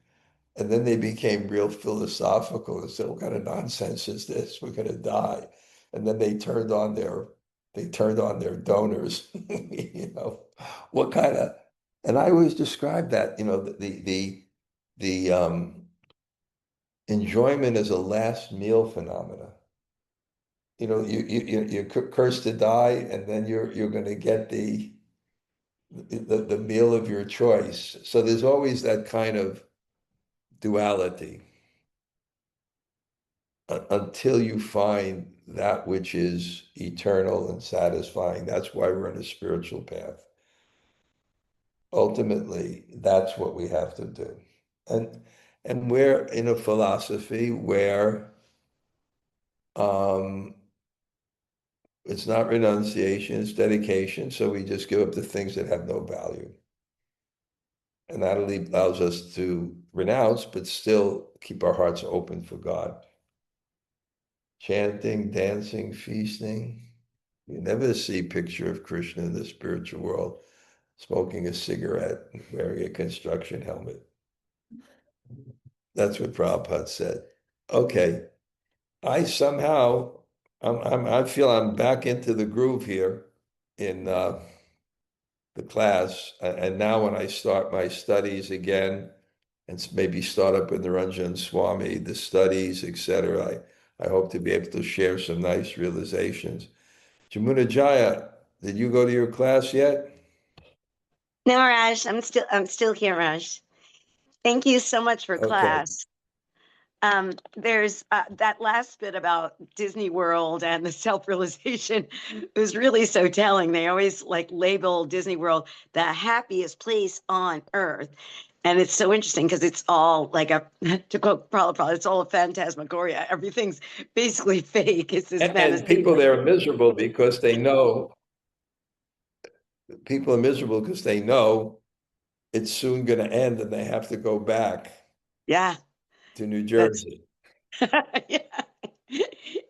And then they became real philosophical and said, what kind of nonsense is this? We're going to die. And then they turned on their donors, what kind of, and I always describe that, the enjoyment as a last meal phenomena. You're cursed to die, and then you're going to get the meal of your choice. So there's always that kind of duality until you find that which is eternal and satisfying. That's why we're on a spiritual path. Ultimately, that's what we have to do. And we're in a philosophy where it's not renunciation, it's dedication. So we just give up the things that have no value. And that allows us to renounce, but still keep our hearts open for God. Chanting, dancing, feasting. You never see a picture of Krishna in the spiritual world smoking a cigarette and wearing a construction helmet. That's what Prabhupada said. Okay, I feel I'm back into the groove here in the class, and now when I start my studies again, and maybe start up with Niranjan Swami, the studies, etc. I hope to be able to share some nice realizations. Jamuna Jaya, did you go to your class yet? No, Raj, I'm still here, Raj. Thank you so much for Okay. class. There's that last bit about Disney World and the self-realization was really so telling. They always like label Disney World the happiest place on earth. And it's so interesting because it's all like to quote Prabhupada, it's all a phantasmagoria. Everything's basically fake. It's this And people there are miserable because they know, it's soon going to end and they have to go back to New Jersey. Yeah.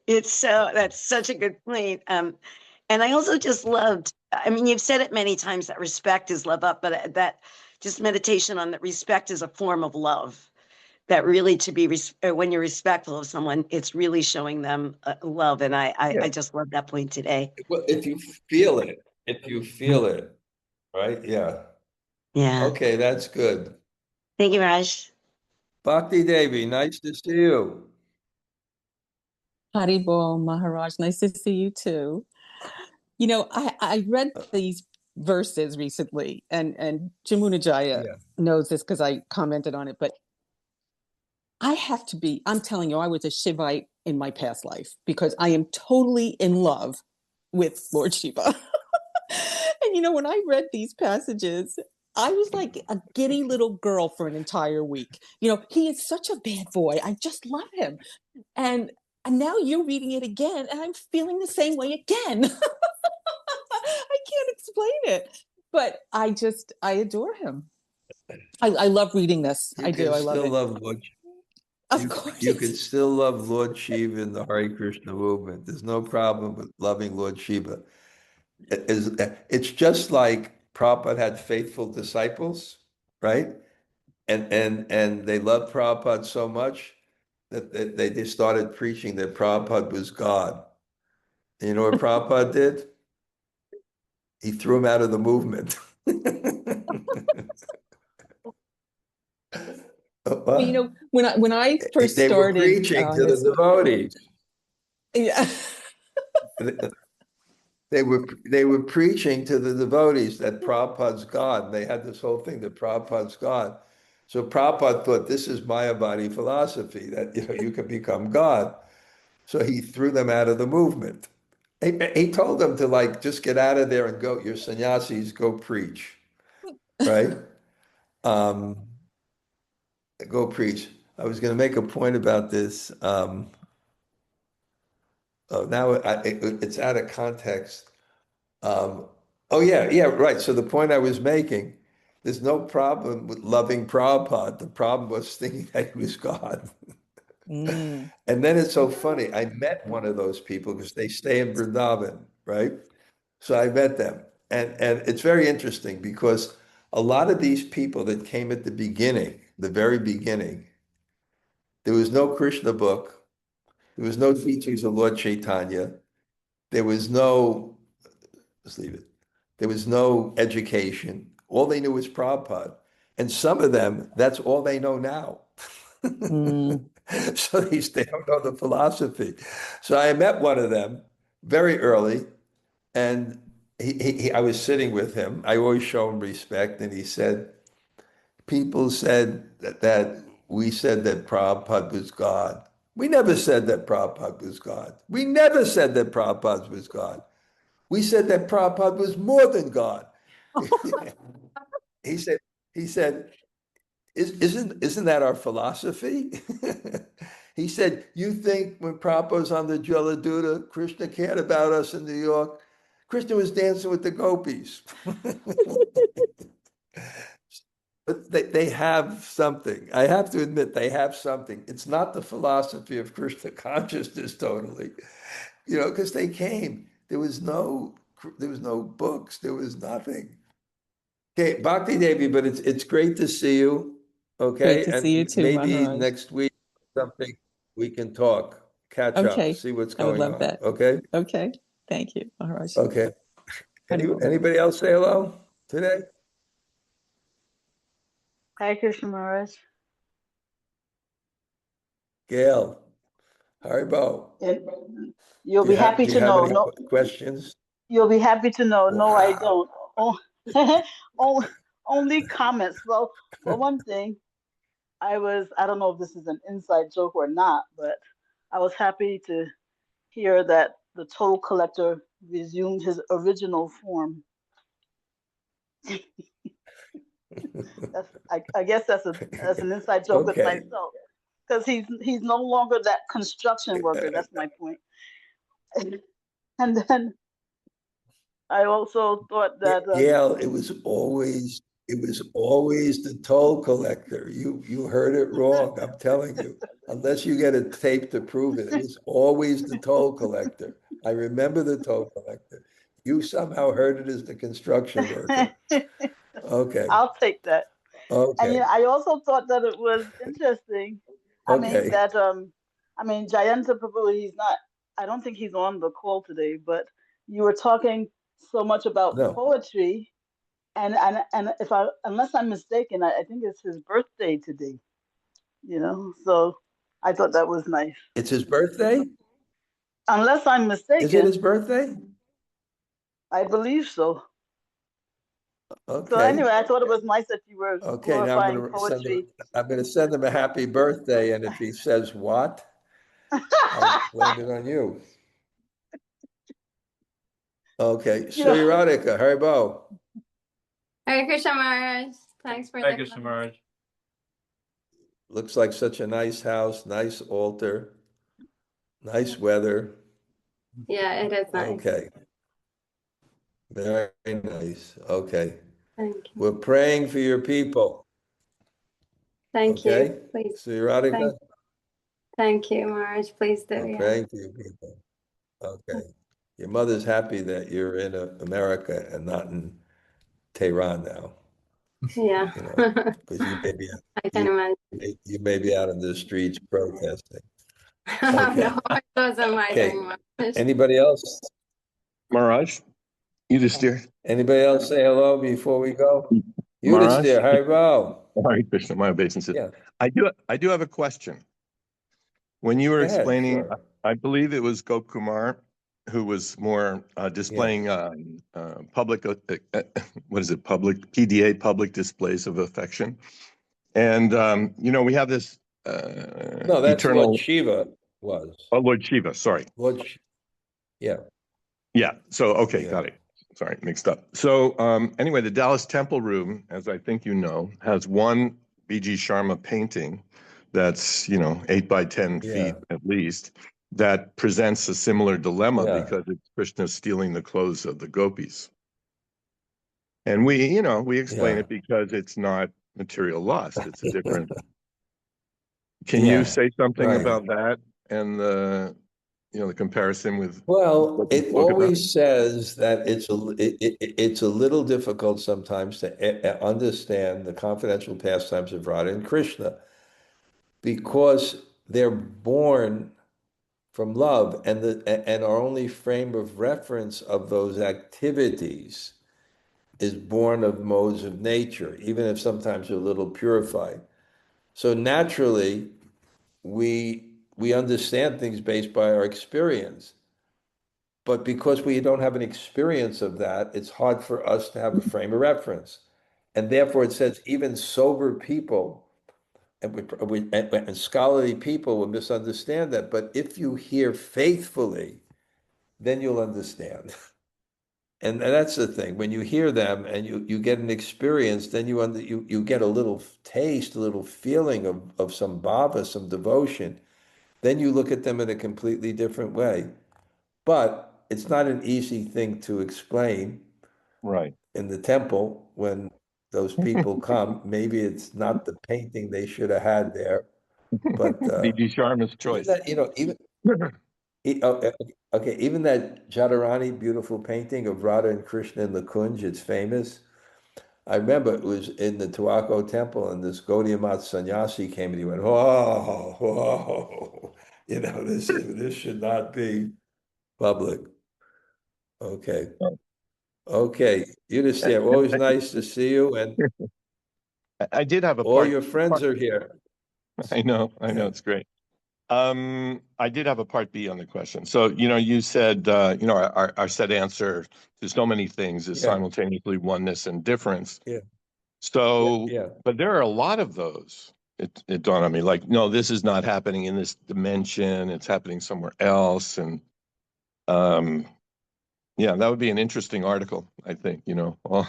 That's such a good point. And I also just loved, I mean, you've said it many times that respect is love up, but that just meditation on that respect is a form of love. That really when you're respectful of someone, it's really showing them love. And I just love that point today. Well, if you feel it, right? Yeah. Yeah. Okay, that's good. Thank you, Raj. Bhakti Devi, nice to see you. Haribol Maharaj, nice to see you too. I read these verses recently, and Jamuna Jaya knows this because I commented on it, but I'm telling you, I was a Shivite in my past life because I am totally in love with Lord Shiva. And when I read these passages, I was like a giddy little girl for an entire week. He is such a bad boy. I just love him. And now you're reading it again, and I'm feeling the same way again. I can't explain it, but I adore him. I love reading this. I do. I love it. Love Lord. Of course. You can still love Lord Shiva in the Hare Krishna movement. There's no problem with loving Lord Shiva. It's just like Prabhupada had faithful disciples, right? And they loved Prabhupada so much that they just started preaching that Prabhupada was God. And you know what Prabhupada did? He threw him out of the movement. Well, when I first they started, were preaching to the devotees. Yeah. They were preaching to the devotees that Prabhupada's God. They had this whole thing that Prabhupada's God. So Prabhupada thought this is Mayavadi philosophy that you can become God. So he threw them out of the movement. He told them to just get out of there and go. You're sannyasis, go preach, right? Go preach. I was going to make a point about this. Now it's out of context. Right. So the point I was making, there's no problem with loving Prabhupada. The problem was thinking that he was God. And then it's so funny. I met one of those people because they stay in Vrindavan, right? So I met them. And it's very interesting because a lot of these people that came at the beginning, the very beginning, there was no Krishna book. There was no teachings of Lord Chaitanya. There was no, let's leave it. There was no education. All they knew was Prabhupada. And some of them, that's all they know now. So they don't know the philosophy. So I met one of them very early, and I was sitting with him. I always show him respect, and he said, people said that we said that Prabhupada was God. We never said that Prabhupada was God. We never said that Prabhupada was God. We said that Prabhupada was more than God. He said, isn't that our philosophy? He said, you think when Prabhupada was on the Jaladuta, Krishna cared about us in New York? Krishna was dancing with the gopis. But they have something. I have to admit, they have something. It's not the philosophy of Krishna consciousness totally, because they came. There was no books. There was nothing. Okay, Bhakti Devi, but it's great to see you. Okay, Great to and see you too, maybe Maharaj. next week something we can talk, catch up, Okay, see what's I would going love on. that. Okay. Okay, thank you, Maharaj. Okay. Haribol. Anybody else say hello today? Hare Krishna Maharaj. Gail, Haribo. And you'll Do be happy to you have know. any No, questions? you'll be happy to know. No, I Wow. don't. Oh, only, only comments. Well, for one thing, I don't know if this is an inside joke or not, but I was happy to hear that the toll collector resumed his original form. I guess that's an inside joke with Okay. myself, because he's no longer that construction worker. That's my point. And then I also thought that Gail, it was always the toll collector. You heard it wrong. I'm telling you. Unless you get a tape to prove it, it was always the toll collector. I remember the toll collector. You somehow heard it as the construction worker. Okay. I'll take that. And Okay. I also thought that it was interesting. Okay. Jayanta Prabhu, he's not. I don't think he's on the call today. But you were talking so much about No. poetry, and unless I'm mistaken, I think it's his birthday today. So I thought that was nice. It's his birthday? Unless I'm mistaken. Is it his birthday? I believe so. Okay. So anyway, I thought it was nice that you were Okay, now glorifying poetry. I'm going to send him a happy birthday, and if he says what, I'll blame it on you. Okay, Sri Radhika, Haribo. Hare Krishna Maharaj. Thanks for Hare Krishna Maharaj. Looks like such a nice house, nice altar, nice weather. Yeah, it is nice. Okay. Very nice. Okay. Thank you. We're praying for your people. Thank Okay? you. Please. Sri Radhika, Thank you, Maharaj. Please do. we're Yeah. praying for your people. Okay. Your mother's happy that you're in America and not in Tehran now. Yeah. Because you may be I can imagine. you may be out in the streets protesting. No, it doesn't matter. Okay. Maharaj. Anybody else? Maharaj, Yudhisthira. Anybody else say hello before we go? Maharaj? Yudhisthira, Haribo. Hare Krishna, my obeisance. Yeah. I do have a question. When you were Go ahead, explaining, sure. I believe it was Gopkumar who was more displaying public, what is it, public, PDA, public displays of affection. And, we have this No, that's eternal... what Shiva was. Oh, Lord Shiva, sorry. Yeah. Yeah, so, okay, Yeah. got it. Sorry, mixed up. So anyway, the Dallas Temple Room, as I think you know, has one B.G. Sharma painting that's, 8 by 10 feet at least, that presents a similar dilemma because it's Krishna stealing the clothes of the gopis. And we explain it because it's not material lust. It's a different... Can you say something about that and the the comparison with Well, what you it spoke about? always says that it's a little difficult sometimes to understand the confidential pastimes of Radha and Krishna because they're born from love, and our only frame of reference of those activities is born of modes of nature, even if sometimes they're a little purified. So naturally, we understand things based by our experience. But because we don't have an experience of that, it's hard for us to have a frame of reference. And therefore, it says even sober people and scholarly people will misunderstand that. But if you hear faithfully, then you'll understand. And that's the thing. When you hear them and you get an experience, then you get a little taste, a little feeling of some bhava, some devotion. Then you look at them in a completely different way. But it's not an easy thing to explain Right. in the temple when those people come. Maybe it's not the painting they should have had there, but B.G. Sharma's even choice. that, okay, even that Jadharani beautiful painting of Radha and Krishna in the Kunj, it's famous. I remember it was in the Tuako temple, and this Gaudiya Math sannyasi came and he went, "Whoa, whoa, this should not be public." Okay. Okay. Yudhisthira, always nice to see you, and I did have a all your friends are here. I know, Yeah. it's great. I did have a part B on the question. So, you said, our set answer to so many things is Yeah. simultaneously oneness and difference. Yeah. So, Yeah. but there are a lot of those. It dawned on me, like, no, this is not happening in this dimension. It's happening somewhere else. And yeah, that would be an interesting article, I think, all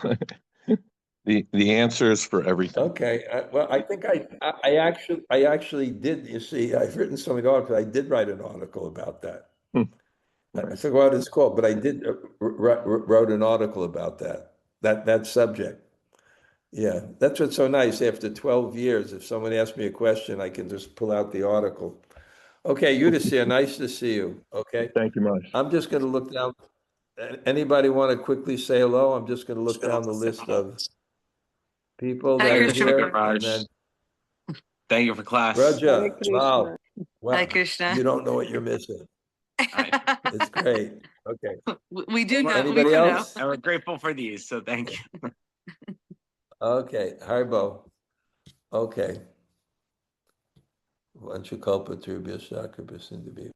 the answers for everything. Okay. Well, I think I actually did. You see, I've written so many articles. I did write an article about that. I forgot what it's called, but I did wrote an article about that subject. Yeah, that's what's so nice. After 12 years, if someone asks me a question, I can just pull out the article. Okay, Yudhisthira, nice to see you. Okay, Thank you much. I'm just going to look down. Anybody want to quickly say hello? I'm just going to look down the list of people that are here, and then Thank you for class. Raja, wow, Hare Krishna. you don't know what you're missing. It's great. Okay. We do know. Anybody we do else? And we're grateful for these, so thank you. Okay, Haribo. Okay. Vanchakalpa Turbhya Shakra Prasindabi.